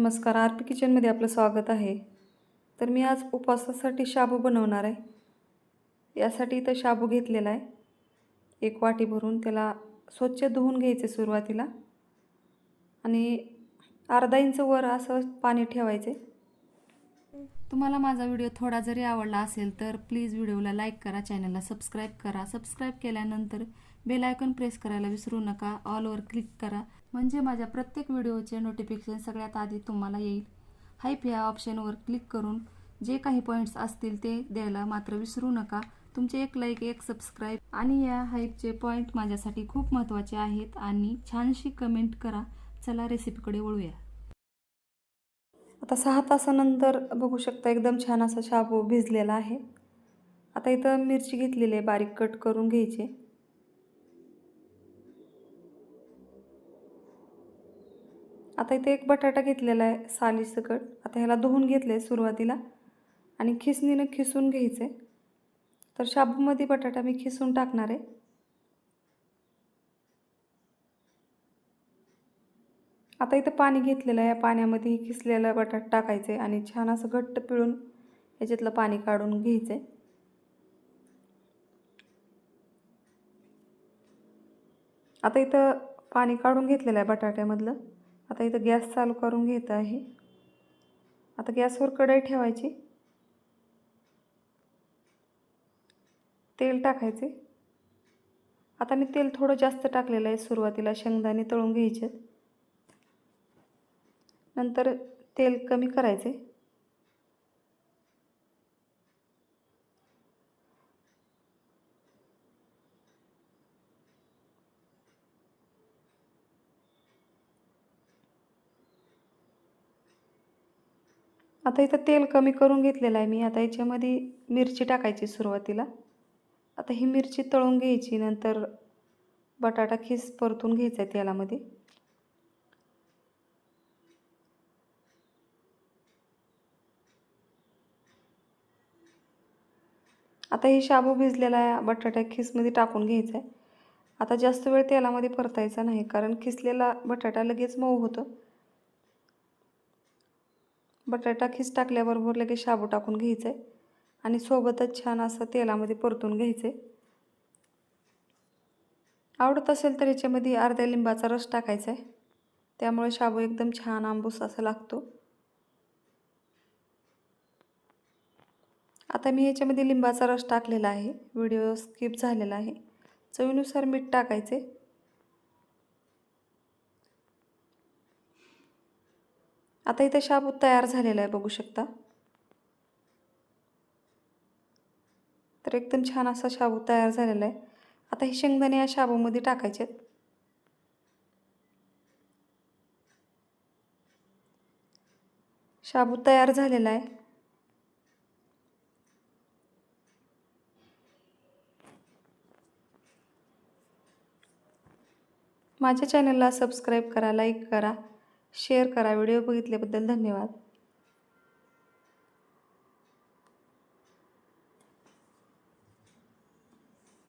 नमस्कार, आरपी किचनमध्ये आपलं स्वागत आहे. तर मी आज उपवासासाठी शाबू बनवणार आहे. यासाठी इथं शाबू घेतलेला आहे. 1 वाटी भरून त्याला स्वच्छ धुवून घ्यायचे सुरुवातीला आणि अर्धा इंच वर असं पाणी ठेवायचे. तुम्हाला माझा व्हिडिओ थोडा जरी आवडला असेल तर प्लीज व्हिडिओला लाईक करा, चॅनलला सबस्क्राईब करा. सबस्क्राईब केल्यानंतर बेल आयकॉन प्रेस करायला विसरू नका. ऑलवर क्लिक करा म्हणजे माझ्या प्रत्येक व्हिडिओचे नोटिफिकेशन सगळ्यात आधी तुम्हाला येईल. हाईप या ऑप्शनवर क्लिक करून जे काही पॉईंट्स असतील ते द्यायला मात्र विसरू नका. तुमचे एक लाईक, एक सबस्क्राईब आणि या हाईपचे पॉईंट माझ्यासाठी खूप महत्त्वाचे आहेत. आणि छानशी कमेंट करा. चला रेसिपीकडे वळूया. आता 6 तासानंतर बघू शकता एकदम छान असा शाबू भिजलेला आहे. आता इथं मिरची घेतलेली आहे, बारीक कट करून घ्यायची. आता इथे एक बटाटा घेतलेला आहे सालीसकट. आता ह्याला धुवून घेतलं आहे सुरुवातीला आणि खिसणीनं खिसून घ्यायचं आहे. तर शाबूमध्ये बटाटा मी खिसून टाकणार आहे. आता इथं पाणी घेतलेलं आहे. या पाण्यामध्ये खिसलेला बटाटा टाकायचे आणि छान असं घट्ट पिळून ह्याच्यातलं पाणी काढून घ्यायचं आहे. आता इथं पाणी काढून घेतलेलं आहे बटाट्यामधलं. आता इथं गॅस चालू करून घेत आहे. आता गॅसवर कढई ठेवायची, तेल टाकायचे. आता मी तेल थोडं जास्त टाकलेलं आहे. सुरुवातीला शेंगदाणे तळून घ्यायचे, नंतर तेल कमी करायचे. आता इथं तेल कमी करून घेतलेलं आहे मी. आता याच्यामध्ये मिरची टाकायची सुरुवातीला. आता ही मिरची तळून घ्यायची, नंतर बटाटा खीस परतून घ्यायचा आहे तेलामध्ये. आता ही शाबू भिजलेला आहे बटाटा खीसमध्ये टाकून घ्यायचा आहे. आता जास्त वेळ तेलामध्ये परतायचा नाही, कारण खिसलेला बटाटा लगेच मऊ होतो. बटाटा खीस टाकल्याबरोबर लगेच शाबू टाकून घ्यायचं आहे आणि सोबतच छान असं तेलामध्ये परतून घ्यायचं आहे. आवडत असेल तर याच्यामध्ये अर्ध्या लिंबाचा रस टाकायचा आहे. त्यामुळे शाबू एकदम छान आंबूस असा लागतो. आता मी याच्यामध्ये लिंबाचा रस टाकलेला आहे. व्हिडिओ स्किप झालेला आहे. चवीनुसार मीठ टाकायचे. आता इथे शाबू तयार झालेला आहे, बघू शकता. तर एकदम छान असा शाबू तयार झालेला आहे. आता हे शेंगदाणे या शाबूमध्ये टाकायचे. शाबू तयार झालेला आहे. माझ्या चॅनलला सबस्क्राईब करा, लाईक करा, शेअर करा. व्हिडिओ बघितल्याबद्दल धन्यवाद.